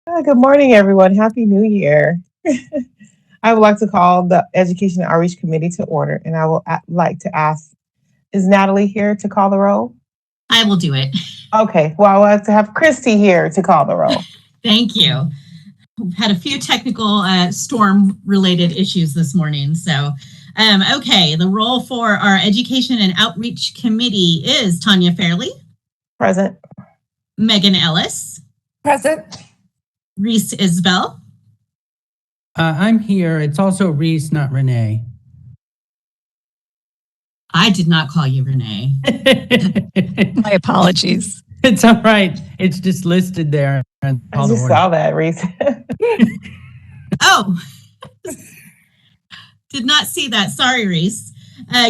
Good morning, everyone. Happy New Year. I would like to call the Education and Outreach Committee to order, and I will like to ask, is Natalie here to call the roll? I will do it. Okay, well, I would like to have Christy here to call the roll. Thank you. We've had a few technical storm-related issues this morning. So, okay, the roll for our Education and Outreach Committee is Tanya Fairley. Present. Megan Ellis. Present. Reese Isbell. I'm here. It's also Reese, not Renee. I did not call you Renee. My apologies. It's all right. It's just listed there. I just saw that, Reese. Oh, did not see that. Sorry, Reese.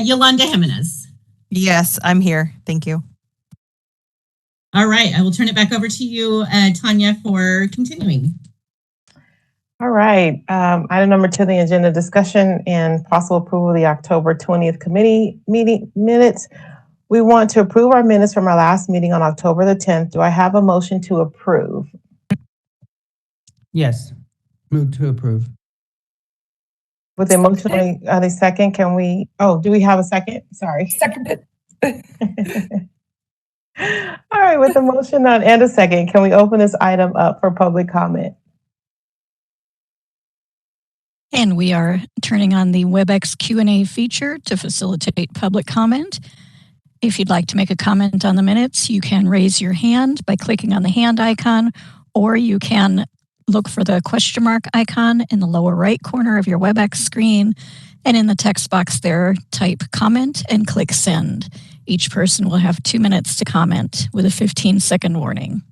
Yolanda Jimenez. Yes, I'm here. Thank you. All right, I will turn it back over to you, Tanya, for continuing. All right. Item number 2 on the agenda, discussion and possible approval of the October 20th committee meeting minutes. We want to approve our minutes from our last meeting on October the 10th. Do I have a motion to approve? Yes. Move to approve. With the motion on the second, can we, do we have a second? Sorry. Seconded. All right, with the motion on and a second, can we open this item up for public comment? And we are turning on the WebEx Q&A feature to facilitate public comment. If you'd like to make a comment on the minutes, you can raise your hand by clicking on the hand icon, or you can look for the question mark icon in the lower right corner of your WebEx screen, and in the text box there, type comment and click send. Each person will have 2 minutes to comment with a 15-second warning.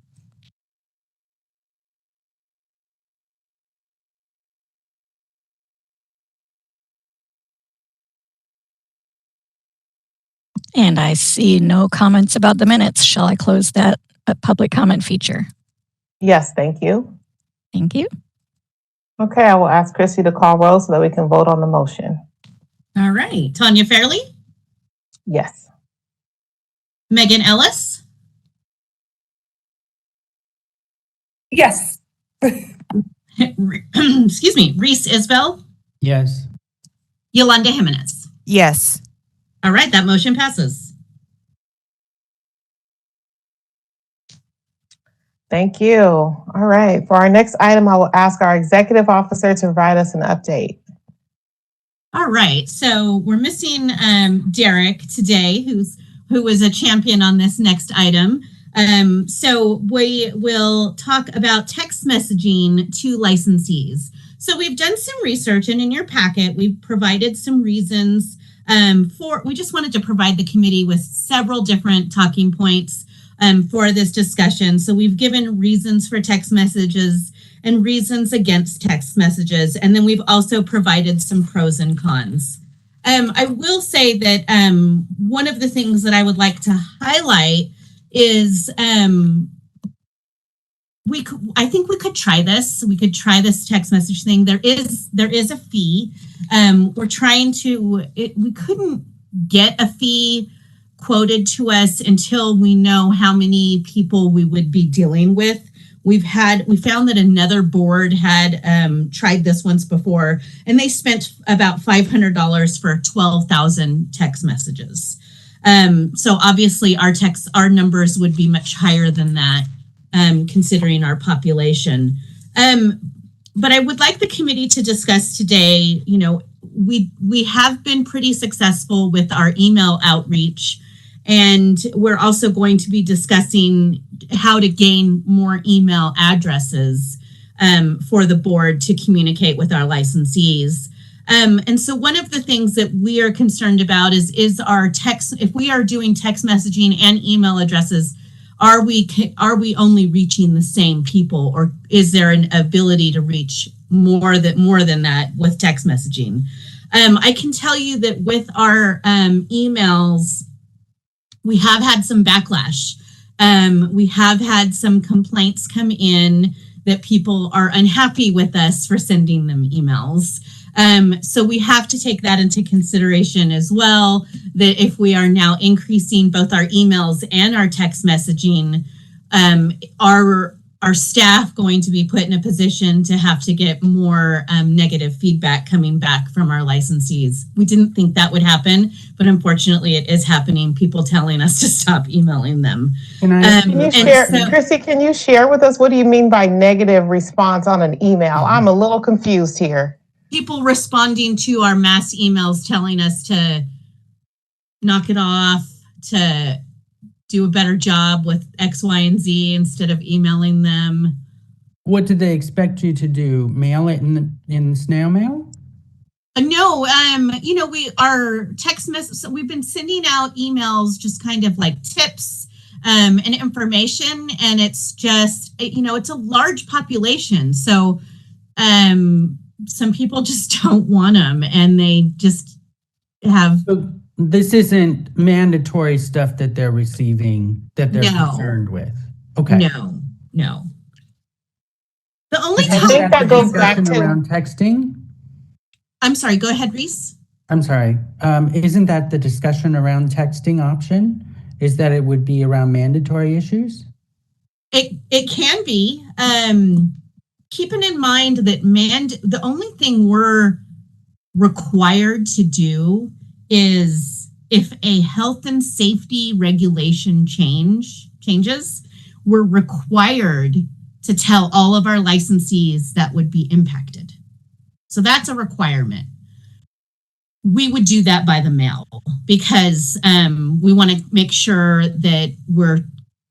And I see no comments about the minutes. Shall I close that public comment feature? Yes, thank you. Thank you. Okay, I will ask Christy to call roll so that we can vote on the motion. All right, Tanya Fairley. Yes. Megan Ellis. Yes. Excuse me, Reese Isbell. Yes. Yolanda Jimenez. Yes. All right, that motion passes. Thank you. All right, for our next item, I will ask our executive officer to provide us an update. All right, so we're missing Derek today, who was a champion on this next item. So we will talk about text messaging to licensees. So we've done some research, and in your packet, we've provided some reasons we just wanted to provide the committee with several different talking points for this discussion. So we've given reasons for text messages and reasons against text messages. And then we've also provided some pros and cons. I will say that one of the things that I would like to highlight is I think we could try this. We could try this text message thing. There is a fee. We're trying to. We couldn't get a fee quoted to us until we know how many people we would be dealing with. We found that another board had tried this once before, and they spent about $500 for 12,000 text messages. So obviously our numbers would be much higher than that, considering our population. But I would like the committee to discuss today, we have been pretty successful with our email outreach, and we're also going to be discussing how to gain more email addresses for the board to communicate with our licensees. And so one of the things that we are concerned about is our text. If we are doing text messaging and email addresses, are we only reaching the same people, or is there an ability to reach more than that with text messaging? I can tell you that with our emails, we have had some backlash. We have had some complaints come in that people are unhappy with us for sending them emails. So we have to take that into consideration as well, that if we are now increasing both our emails and our text messaging, are our staff going to be put in a position to have to get more negative feedback coming back from our licensees. We didn't think that would happen, but unfortunately it is happening. People telling us to stop emailing them. Can you share, Chrissy, can you share with us, what do you mean by negative response on an email? I'm a little confused here. People responding to our mass emails telling us to knock it off, to do a better job with X, Y, and Z instead of emailing them. What did they expect you to do? Mail it in snail mail? No, our text message. So we've been sending out emails, just kind of like tips and information, and it's just it's a large population, so some people just don't want them, and they just have. So this isn't mandatory stuff that they're receiving that they're concerned with. Okay. No. The only I think that goes back to around texting. I'm sorry. Go ahead, Reese. I'm sorry. Isn't that the discussion around texting option? Is that it would be around mandatory issues? It can be. Keeping in mind that the only thing we're required to do is if a health and safety regulation changes, we're required to tell all of our licensees that would be impacted. So that's a requirement. We would do that by the mail because we want to make sure that we're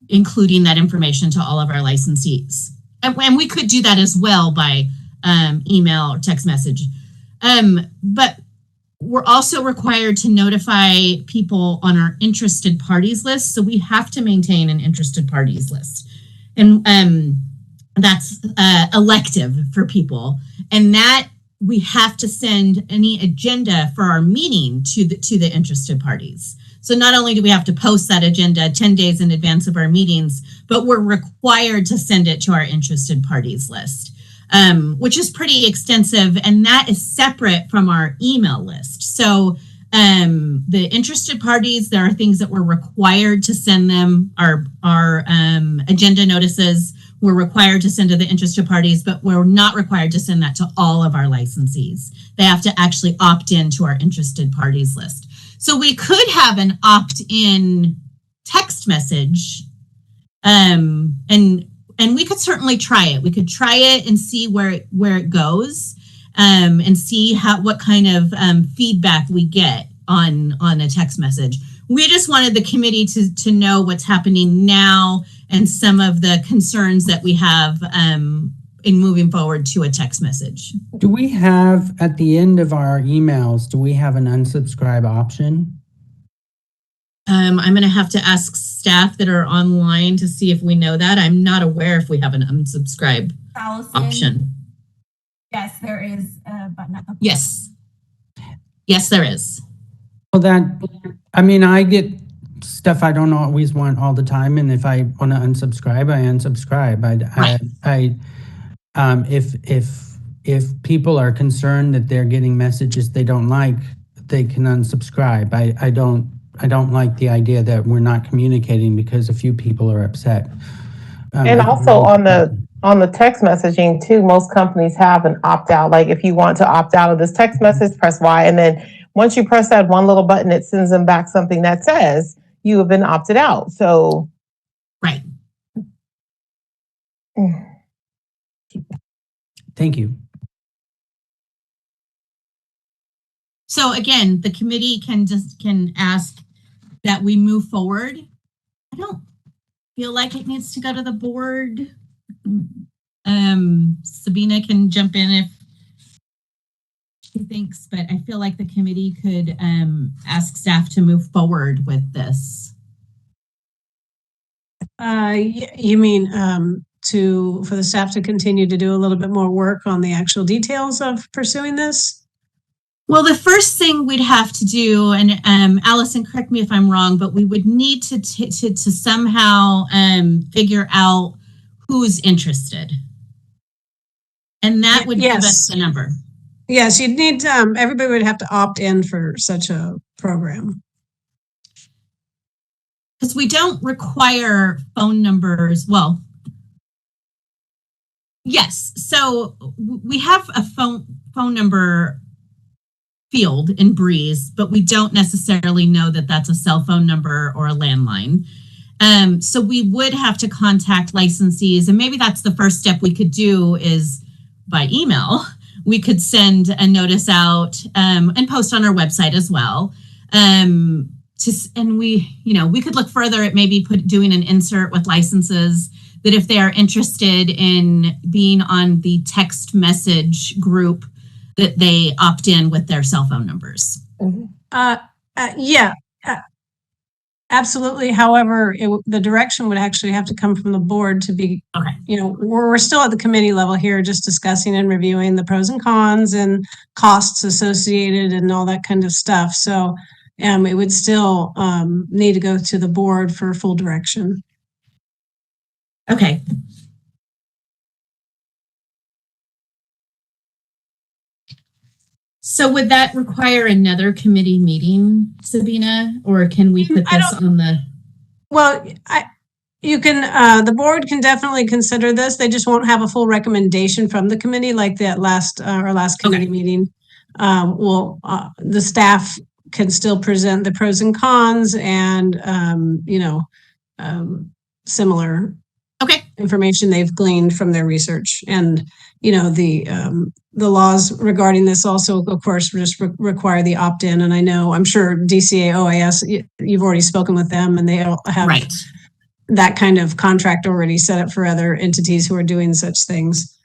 including that information to all of our licensees. And we could do that as well by email or text message. But we're also required to notify people on our interested parties list. So we have to maintain an interested parties list. And that's elective for people. And that we have to send any agenda for our meeting to the interested parties. So not only do we have to post that agenda 10 days in advance of our meetings, but we're required to send it to our interested parties list, which is pretty extensive. And that is separate from our email list. So the interested parties, there are things that we're required to send them, our agenda notices, we're required to send to the interested parties, but we're not required to send that to all of our licensees. They have to actually opt in to our interested parties list. So we could have an opt-in text message, and we could certainly try it. We could try it and see where it goes, and see what kind of feedback we get on a text message. We just wanted the committee to know what's happening now and some of the concerns that we have in moving forward to a text message. Do we have, at the end of our emails, do we have an unsubscribe option? I'm going to have to ask staff that are online to see if we know that. I'm not aware if we have an unsubscribe option. Yes, there is a button at the Yes, there is. Well, I get stuff I don't always want all the time, and if I want to unsubscribe, I unsubscribe. If people are concerned that they're getting messages they don't like, they can unsubscribe. I don't like the idea that we're not communicating because a few people are upset. And also on the text messaging too, most companies have an opt-out. Like if you want to opt out of this text message, press Y, and then once you press that one little button, it sends them back something that says you have been opted out. So, right. Thank you. So again, the committee can ask that we move forward. I don't feel like it needs to go to the board. Sabina can jump in if she thinks, but I feel like the committee could ask staff to move forward with this. You mean for the staff to continue to do a little bit more work on the actual details of pursuing this? Well, the first thing we'd have to do, and Allison, correct me if I'm wrong, but we would need to somehow figure out who's interested. And that would give us the number. Yes, you'd need, everybody would have to opt in for such a program. Because we don't require phone numbers. Well, Yes. So we have a phone number field in Breeze, but we don't necessarily know that that's a cell phone number or a landline. So we would have to contact licensees, and maybe that's the first step we could do is by email. We could send a notice out and post on our website as well. And we could look further at maybe doing an insert with licenses that if they are interested in being on the text message group, that they opt in with their cell phone numbers. Yeah, absolutely. However, the direction would actually have to come from the board to be, Okay. We're still at the committee level here, just discussing and reviewing the pros and cons and costs associated and all that kind of stuff. So it would still need to go to the board for full direction. Okay. So would that require another committee meeting, Sabina, or can we put this on the? Well, you can, the board can definitely consider this. They just won't have a full recommendation from the committee like that our last committee meeting. The staff can still present the pros and cons and, similar information they've gleaned from their research. And, the laws regarding this also, of course, just require the opt-in. And I'm sure DCA OAS, you've already spoken with them and they have that kind of contract already set up for other entities who are doing such things.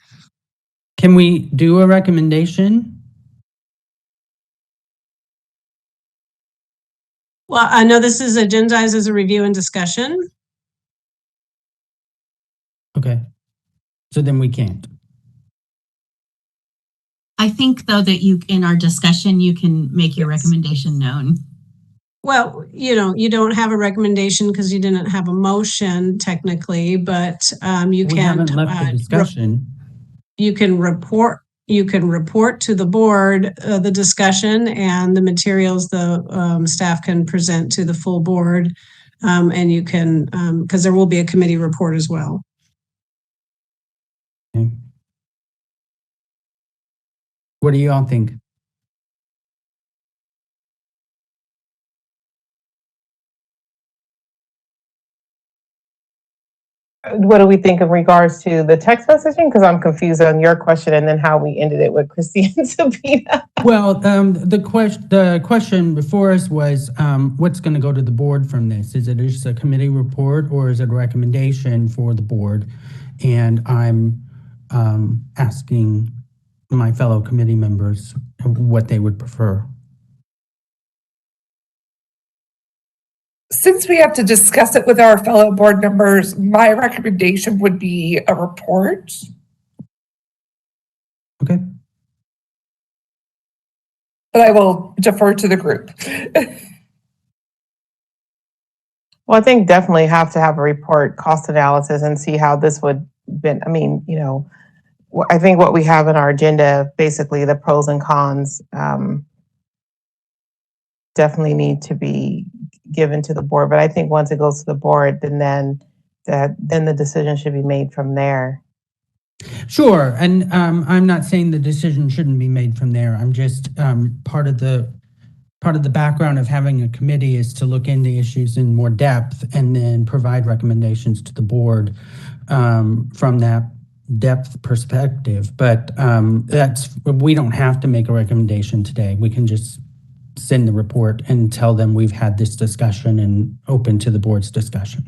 Can we do a recommendation? Well, I know this is agendized as a review and discussion. Okay. So then we can't. I think, though, that in our discussion, you can make your recommendation known. Well, you don't have a recommendation because you didn't have a motion technically, but you can. We haven't left the discussion. You can report to the board the discussion and the materials the staff can present to the full board, and you can because there will be a committee report as well. Okay. What do you all think? What do we think in regards to the text messaging? Because I'm confused on your question and then how we ended it with Christy and Sabina. Well, the question before us was what's going to go to the board from this? Is it just a committee report or is it a recommendation for the board? And I'm asking my fellow committee members what they would prefer. Since we have to discuss it with our fellow board members, my recommendation would be a report. Okay. But I will defer to the group. Well, I think definitely have to have a report, cost analysis, and see how this would been. I think what we have in our agenda, basically the pros and cons, definitely need to be given to the board. But I think once it goes to the board, then the decision should be made from there. Sure, and I'm not saying the decision shouldn't be made from there. I'm just part of the background of having a committee is to look into issues in more depth and then provide recommendations to the board from that depth perspective. But we don't have to make a recommendation today. We can just send the report and tell them we've had this discussion and open to the board's discussion.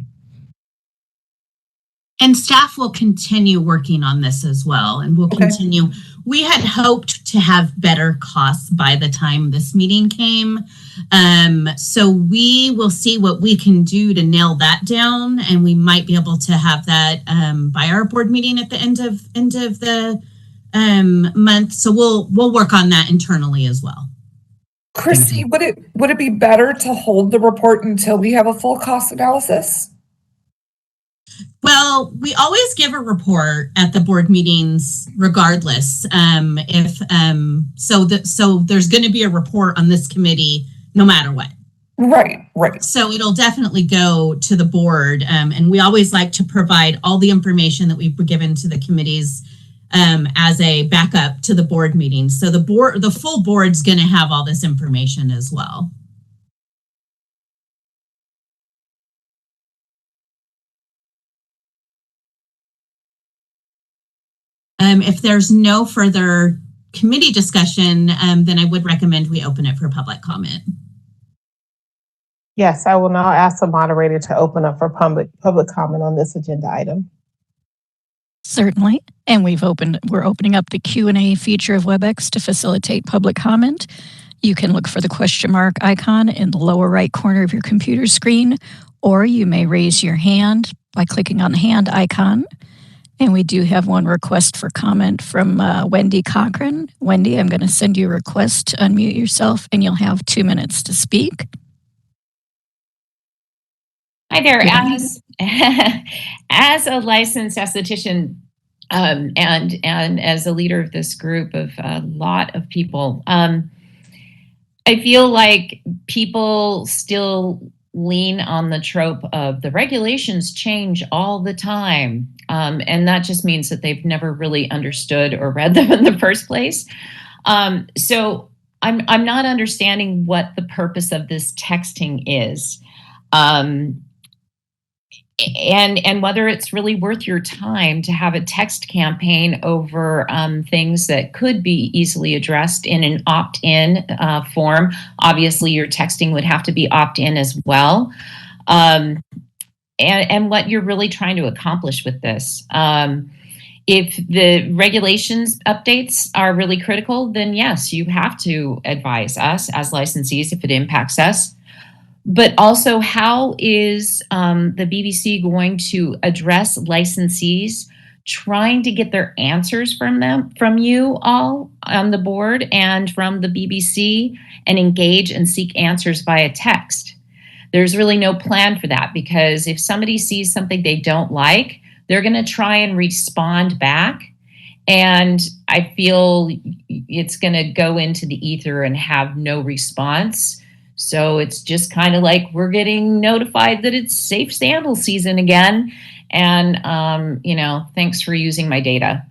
And staff will continue working on this as well, and we'll continue. We had hoped to have better costs by the time this meeting came. So we will see what we can do to nail that down, and we might be able to have that by our board meeting at the end of the month. So we'll work on that internally as well. Christy, would it be better to hold the report until we have a full cost analysis? Well, we always give a report at the board meetings, regardless. So there's going to be a report on this committee, no matter what. Right. So it'll definitely go to the board, and we always like to provide all the information that we've given to the committees as a backup to the board meetings. So the full board's going to have all this information as well. If there's no further committee discussion, then I would recommend we open it for public comment. Yes, I will now ask the moderator to open up for public comment on this agenda item. Certainly. And we're opening up the Q&A feature of WebEx to facilitate public comment. You can look for the question mark icon in the lower right corner of your computer screen, or you may raise your hand by clicking on the hand icon. And we do have one request for comment from Wendy Cochran. Wendy, I'm going to send you a request to unmute yourself, and you'll have 2 minutes to speak. Hi there. As a licensed esthetician and as a leader of this group of a lot of people, I feel like people still lean on the trope of the regulations change all the time. And that just means that they've never really understood or read them in the first place. So I'm not understanding what the purpose of this texting is. And whether it's really worth your time to have a text campaign over things that could be easily addressed in an opt-in form. Obviously, your texting would have to be opt-in as well. And what you're really trying to accomplish with this. If the regulations updates are really critical, then yes, you have to advise us as licensees if it impacts us. But also, how is the BBC going to address licensees trying to get their answers from you all on the board and from the BBC, and engage and seek answers via text? There's really no plan for that, because if somebody sees something they don't like, they're going to try and respond back. And I feel it's going to go into the ether and have no response. So it's just kind of like we're getting notified that it's safe sandal season again. And, thanks for using my data.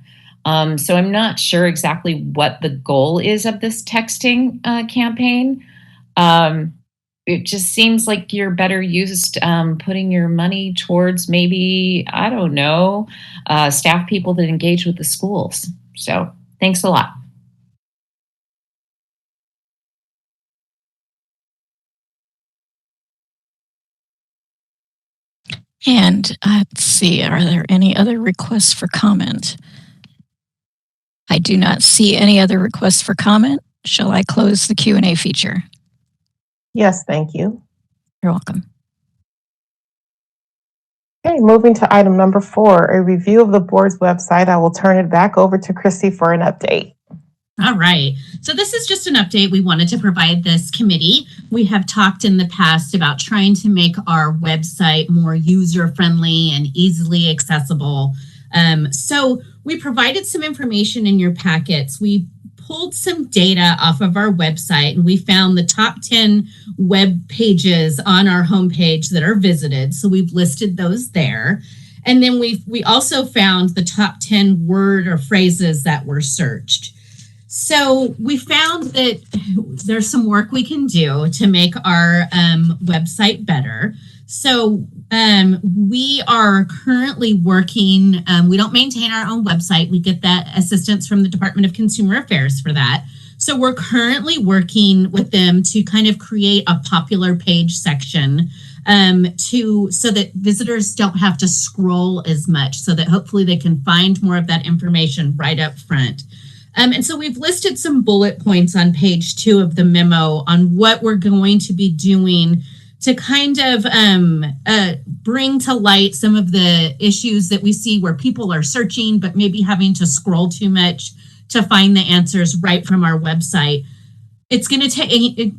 So I'm not sure exactly what the goal is of this texting campaign. It just seems like you're better used putting your money towards maybe, I don't know, staff people that engage with the schools. So thanks a lot. And let's see, are there any other requests for comment? I do not see any other requests for comment. Shall I close the Q&A feature? Yes, thank you. You're welcome. Okay, moving to item number 4, a review of the board's website. I will turn it back over to Christy for an update. All right. So this is just an update we wanted to provide this committee. We have talked in the past about trying to make our website more user-friendly and easily accessible. So we provided some information in your packets. We pulled some data off of our website, and we found the top 10 web pages on our homepage that are visited. So we've listed those there. And then we also found the top 10 word or phrases that were searched. So we found that there's some work we can do to make our website better. So we are currently working, we don't maintain our own website. We get that assistance from the Department of Consumer Affairs for that. So we're currently working with them to kind of create a popular page section so that visitors don't have to scroll as much, so that hopefully they can find more of that information right up front. And so we've listed some bullet points on page 2 of the memo on what we're going to be doing to kind of bring to light some of the issues that we see where people are searching, but maybe having to scroll too much to find the answers right from our website. It's going to take,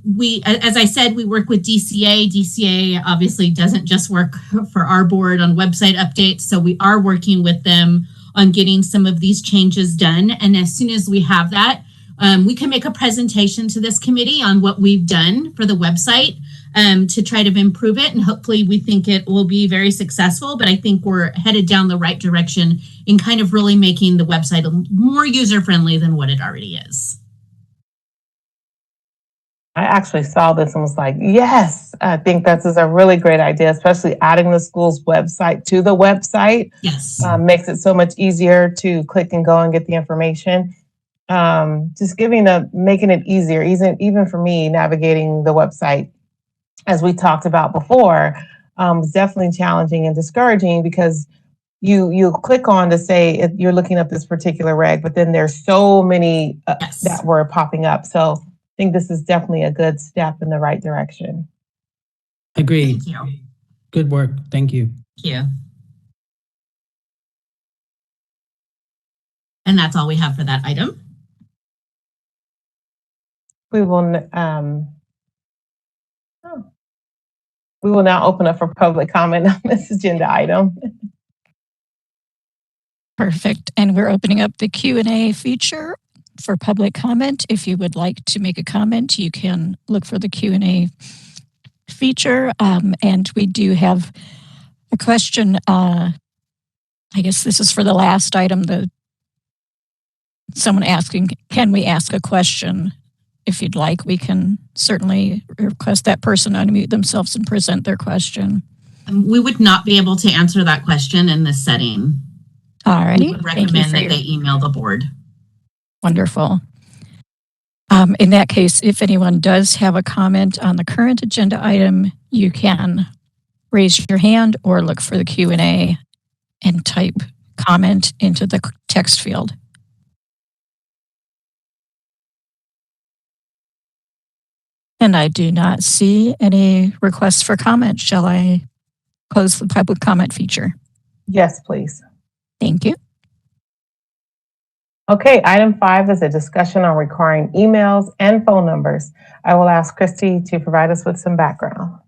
as I said, we work with DCA. DCA obviously doesn't just work for our board on website updates. So we are working with them on getting some of these changes done. And as soon as we have that, we can make a presentation to this committee on what we've done for the website. to try to improve it. And hopefully we think it will be very successful, but I think we're headed down the right direction in kind of really making the website more user-friendly than what it already is. I actually saw this and was like, yes, I think this is a really great idea, especially adding the school's website to the website. Yes. Makes it so much easier to click and go and get the information. Just making it easier, even for me navigating the website, as we talked about before, was definitely challenging and discouraging because you click on to say if you're looking up this particular reg, but then there's so many Yes. that were popping up. So I think this is definitely a good step in the right direction. Agreed. Thank you. Good work. Thank you. Thank you. And that's all we have for that item. We will now open up for public comment on this agenda item. Perfect. And we're opening up the Q&A feature for public comment. If you would like to make a comment, you can look for the Q&A feature. And we do have a question. I guess this is for the last item. Someone asking, can we ask a question? If you'd like, we can certainly request that person unmute themselves and present their question. We would not be able to answer that question in this setting. All righty. We would recommend that they email the board. Wonderful. In that case, if anyone does have a comment on the current agenda item, you can raise your hand or look for the Q&A and type comment into the text field. And I do not see any requests for comment. Shall I close the public comment feature? Yes, please. Thank you. Okay, item 5 is a discussion on requiring emails and phone numbers. I will ask Christy to provide us with some background.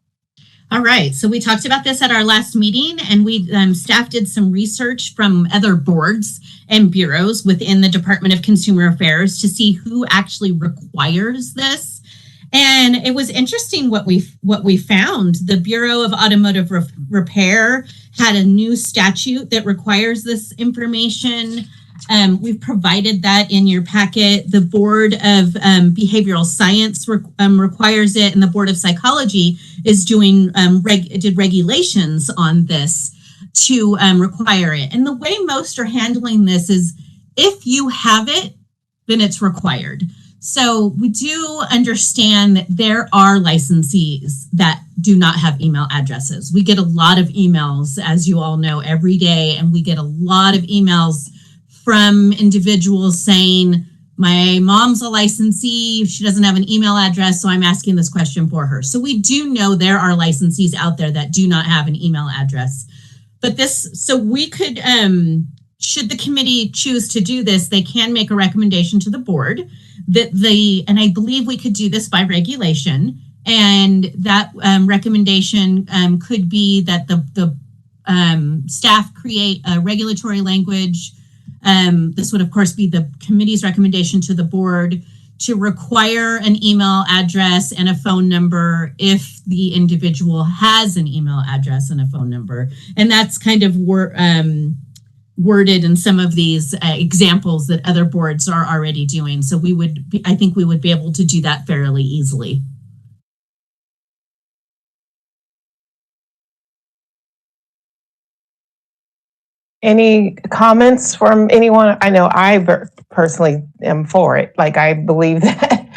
All right, so we talked about this at our last meeting, and we staff did some research from other boards and bureaus within the Department of Consumer Affairs to see who actually requires this. And it was interesting what we found. The Bureau of Automotive Repair had a new statute that requires this information. We've provided that in your packet. The Board of Behavioral Science requires it, and the Board of Psychology is doing did regulations on this to require it. And the way most are handling this is if you have it, then it's required. So we do understand that there are licensees that do not have email addresses. We get a lot of emails, as you all know, every day, and we get a lot of emails from individuals saying, my mom's a licensee, she doesn't have an email address, so I'm asking this question for her. So we do know there are licensees out there that do not have an email address. But so we could, should the committee choose to do this, they can make a recommendation to the board and I believe we could do this by regulation, and that recommendation could be that the staff create a regulatory language. This would, of course, be the committee's recommendation to the board to require an email address and a phone number if the individual has an email address and a phone number. And that's kind of worded in some of these examples that other boards are already doing. So I think we would be able to do that fairly easily. Any comments from anyone? I know I personally am for it. Like, I believe that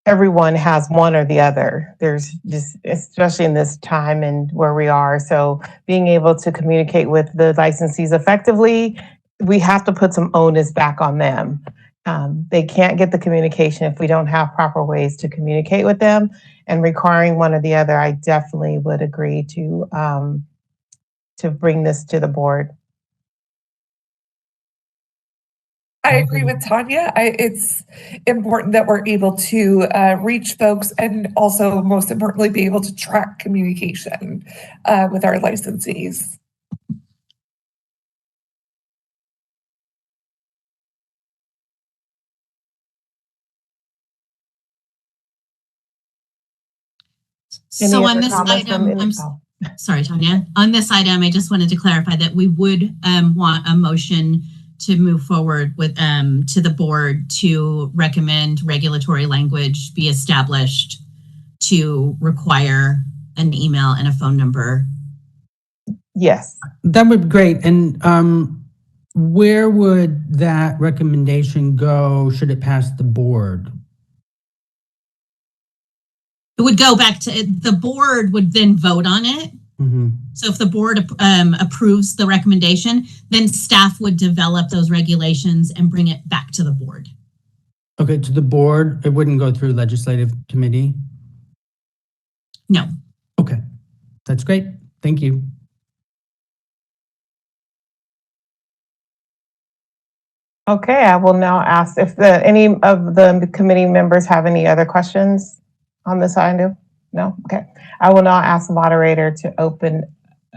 everyone has one or the other. There's just, especially in this time and where we are. So being able to communicate with the licensees effectively, we have to put some onus back on them. They can't get the communication if we don't have proper ways to communicate with them, and requiring one or the other. I definitely would agree to bring this to the board. I agree with Tanya. It's important that we're able to reach folks and also, most importantly, be able to track communication with our licensees. Any So on other this comments from item, any- sorry, Tanya. On this item, I just wanted to clarify that we would want a motion to move forward with to the board to recommend regulatory language be established to require an email and a phone number. Yes. That would be great. And where would that recommendation go should it pass the board? It would go back to the board would then vote on it. Mm-hmm. So if the board approves the recommendation, then staff would develop those regulations and bring it back to the board. Okay, to the board, it wouldn't go through legislative committee? No. Okay, that's great. Thank you. Okay, I will now ask if any of the committee members have any other questions on this item. No? Okay. I will now ask the moderator to open.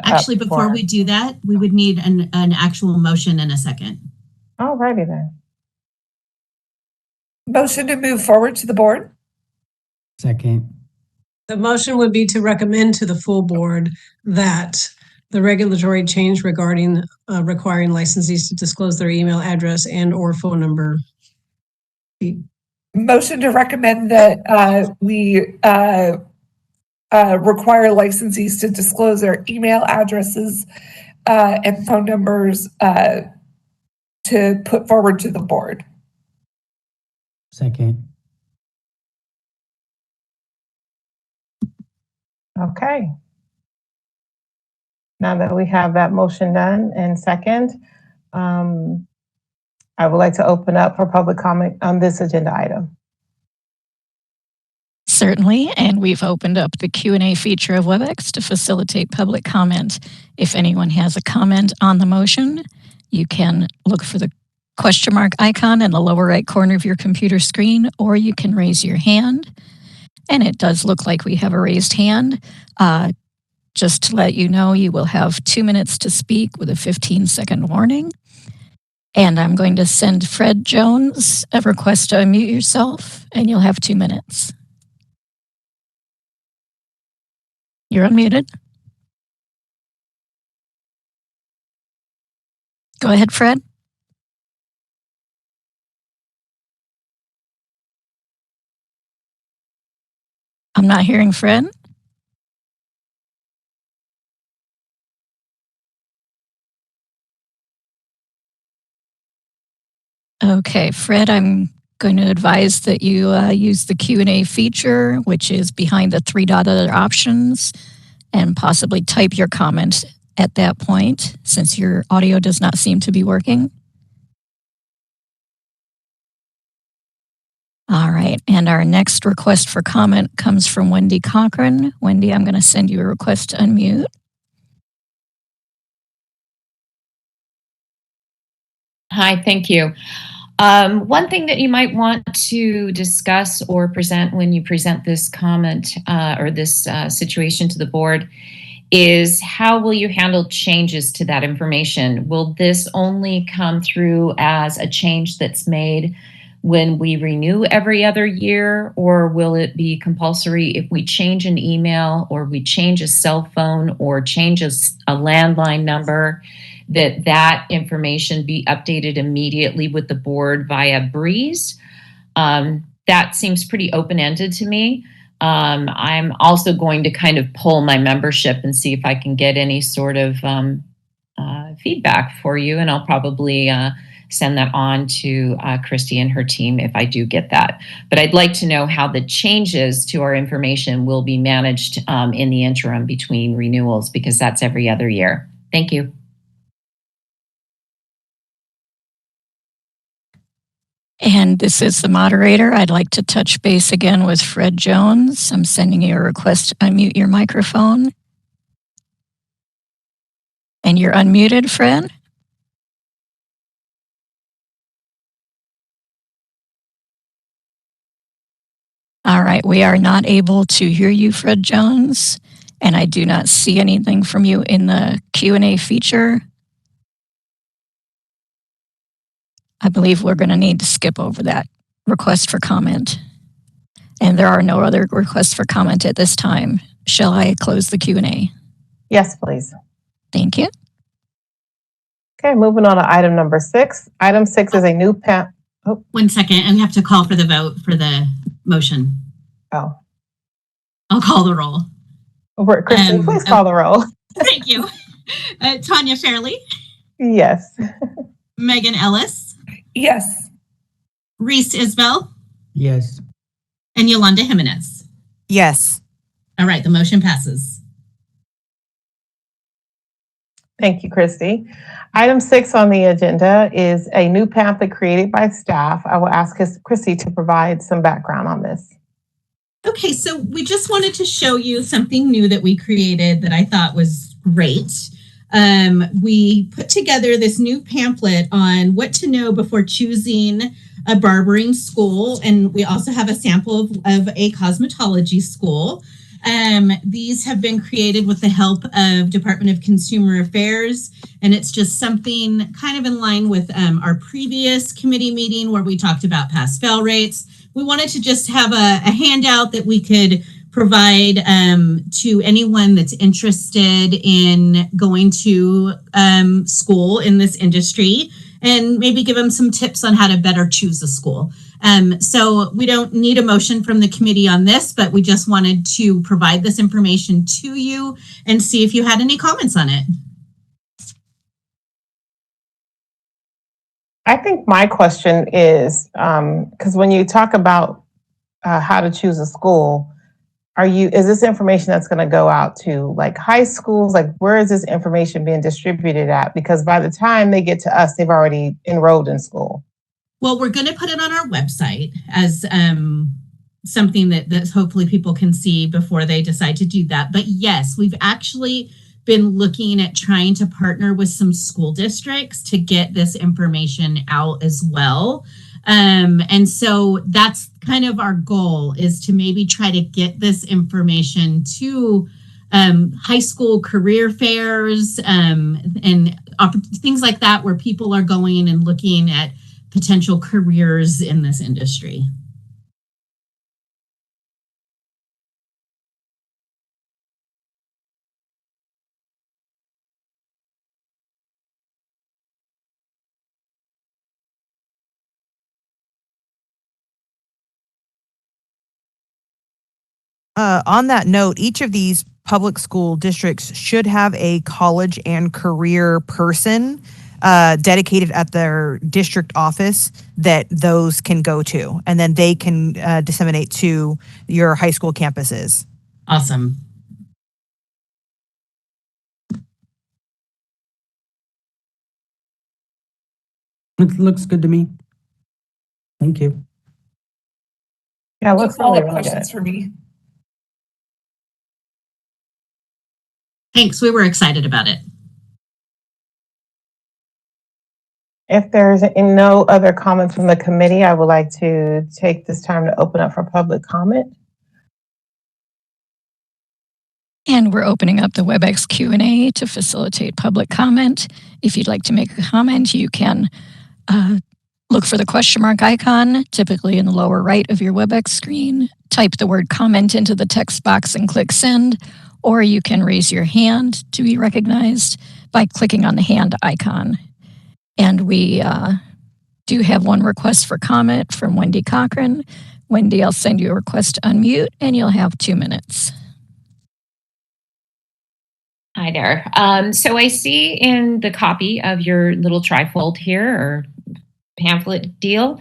Actually, before we do that, we would need an actual motion in a second. All righty then. Motion to move forward to the board? Second. The motion would be to recommend to the full board that the regulatory change regarding requiring licensees to disclose their email address and or phone number. Motion to recommend that we require licensees to disclose their email addresses and phone numbers to put forward to the board. Second. Okay. Now that we have that motion done and second, I would like to open up for public comment on this agenda item. Certainly, and we've opened up the Q&A feature of WebEx to facilitate public comment. If anyone has a comment on the motion, you can look for the question mark icon in the lower right corner of your computer screen, or you can raise your hand. And it does look like we have a raised hand. Just to let you know, you will have 2 minutes to speak with a 15-second warning. And I'm going to send Fred Jones a request to unmute yourself, and you'll have 2 minutes. You're unmuted. Go ahead, Fred. I'm not hearing Fred. Okay, Fred, I'm going to advise that you use the Q&A feature, which is behind the 3-dotted options, and possibly type your comment at that point, since your audio does not seem to be working. All right, and our next request for comment comes from Wendy Cochran. Wendy, I'm going to send you a request to unmute. Hi, thank you. One thing that you might want to discuss or present when you present this comment or this situation to the board is how will you handle changes to that information? Will this only come through as a change that's made when we renew every other year, or will it be compulsory if we change an email or we change a cell phone or change a landline number, that information be updated immediately with the board via Breeze? That seems pretty open-ended to me. I'm also going to kind of poll my membership and see if I can get any sort of feedback for you, and I'll probably send that on to Christy and her team if I do get that. But I'd like to know how the changes to our information will be managed in the interim between renewals, because that's every other year. Thank you. And this is the moderator. I'd like to touch base again with Fred Jones. I'm sending you a request to unmute your microphone. And you're unmuted, Fred. All right, we are not able to hear you, Fred Jones, and I do not see anything from you in the Q&A feature. I believe we're going to need to skip over that request for comment. And there are no other requests for comment at this time. Shall I close the Q&A? Yes, please. Thank you. Okay, moving on to item number 6. Item 6 is a new 1 second, and we have to call for the vote for the motion. Oh. I'll call the roll. Christy, please call the roll. Thank you. Tanya Fairley. Yes. Megan Ellis. Yes. Reese Isbell. Yes. And Yolanda Jimenez. Yes. All right, the motion passes. Thank you, Christy. Item 6 on the agenda is a new pamphlet created by staff. I will ask Christy to provide some background on this. Okay, so we just wanted to show you something new that we created that I thought was great. We put together this new pamphlet on what to know before choosing a barbering school, and we also have a sample of a cosmetology school. These have been created with the help of Department of Consumer Affairs, and it's just something kind of in line with our previous committee meeting where we talked about pass-fail rates. We wanted to just have a handout that we could provide to anyone that's interested in going to school in this industry, and maybe give them some tips on how to better choose a school. So we don't need a motion from the committee on this, but we just wanted to provide this information to you and see if you had any comments on it. I think my question is, because when you talk about how to choose a school, is this information that's going to go out to like high schools? Like, where is this information being distributed at? Because by the time they get to us, they've already enrolled in school. Well, we're going to put it on our website as something that hopefully people can see before they decide to do that. But yes, we've actually been looking at trying to partner with some school districts to get this information out as well. And so that's kind of our goal, is to maybe try to get this information to high school career fairs and things like that, where people are going and looking at potential careers in this industry. On that note, each of these public school districts should have a college and career person dedicated at their district office that those can go to, and then they can disseminate to your high school campuses. Awesome. It looks good to me. Thank you. Yeah, it looks No really, follow-up really questions good. for me. Thanks. We were excited about it. If there's no other comments from the committee, I would like to take this time to open up for public comment. And we're opening up the WebEx Q&A to facilitate public comment. If you'd like to make a comment, you can look for the question mark icon, typically in the lower right of your WebEx screen. Type the word comment into the text box and click send, or you can raise your hand to be recognized by clicking on the hand icon. And we do have one request for comment from Wendy Cochran. Wendy, I'll send you a request to unmute, and you'll have 2 minutes. Hi there. So I see in the copy of your little trifold here, or pamphlet deal,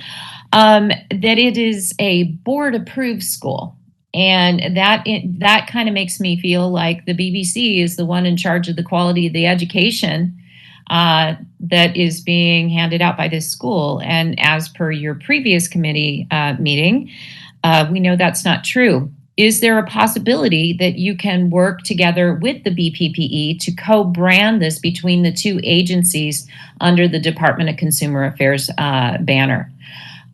that it is a board-approved school. And that kind of makes me feel like the BBC is the one in charge of the quality of the education that is being handed out by this school. And as per your previous committee meeting, we know that's not true. Is there a possibility that you can work together with the BPPE to co-brand this between the two agencies under the Department of Consumer Affairs banner?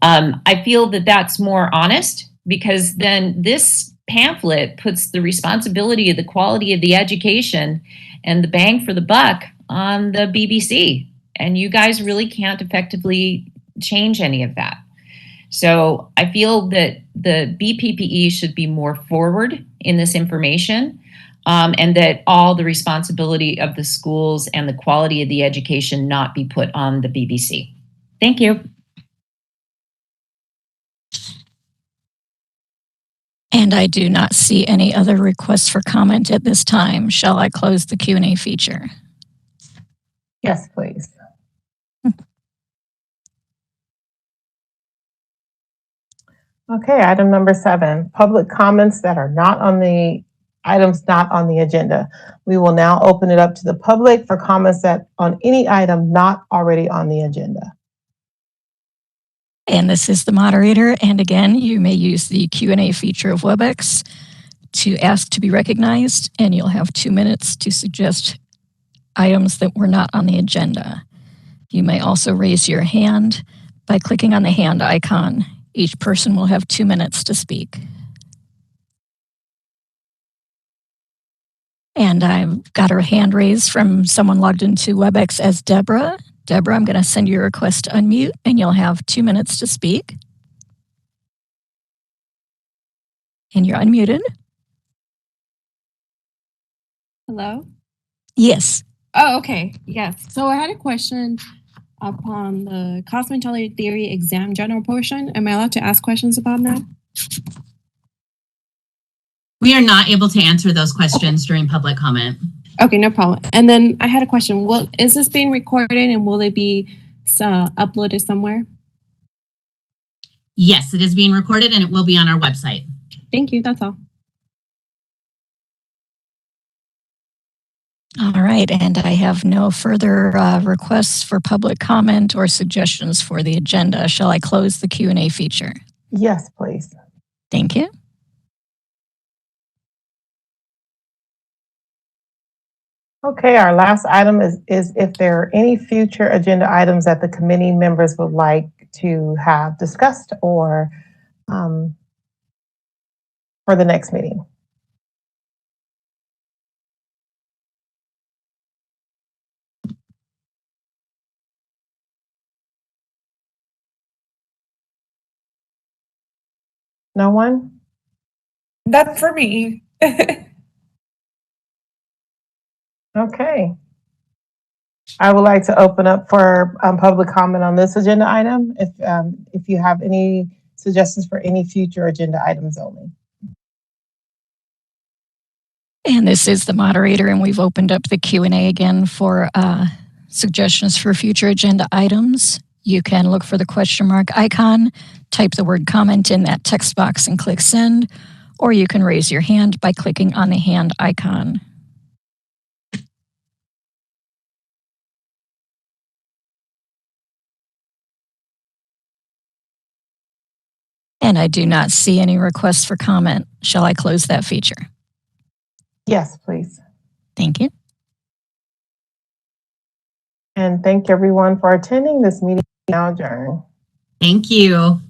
I feel that that's more honest, because then this pamphlet puts the responsibility of the quality of the education and the bang for the buck on the BBC. And you guys really can't effectively change any of that. So I feel that the BPPE should be more forward in this information, and that all the responsibility of the schools and the quality of the education not be put on the BBC. Thank you. And I do not see any other requests for comment at this time. Shall I close the Q&A feature? Yes, please. Okay, item number 7, public comments that are not on the items not on the agenda. We will now open it up to the public for comments that on any item not already on the agenda. And this is the moderator. And again, you may use the Q&A feature of WebEx to ask to be recognized, and you'll have 2 minutes to suggest items that were not on the agenda. You may also raise your hand by clicking on the hand icon. Each person will have 2 minutes to speak. And I've got a hand raised from someone logged into WebEx as Deborah. Deborah, I'm going to send you a request to unmute, and you'll have 2 minutes to speak. And you're unmuted. Hello? Yes. Oh, okay. Yes. So I had a question upon the cosmetology theory exam general portion. Am I allowed to ask questions about that? We are not able to answer those questions during public comment. Okay, no problem. And then I had a question. Is this being recorded and will it be uploaded somewhere? Yes, it is being recorded and it will be on our website. Thank you. That's all. All right, and I have no further requests for public comment or suggestions for the agenda. Shall I close the Q&A feature? Yes, please. Thank you. Okay, our last item is if there are any future agenda items that the committee members would like to have discussed or for the next meeting. No one? None for me. Okay. I would like to open up for public comment on this agenda item. If you have any suggestions for any future agenda items only. And this is the moderator, and we've opened up the Q&A again for suggestions for future agenda items. You can look for the question mark icon, type the word comment in that text box and click send, or you can raise your hand by clicking on the hand icon. And I do not see any requests for comment. Shall I close that feature? Yes, please. Thank you. And thank everyone for attending. This meeting is now adjourned. Thank you.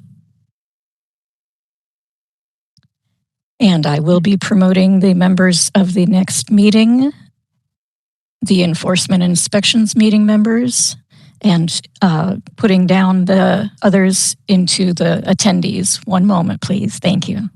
And I will be promoting the members of the next meeting, the enforcement inspections meeting members, and putting down the others into the attendees. One moment, please. Thank you.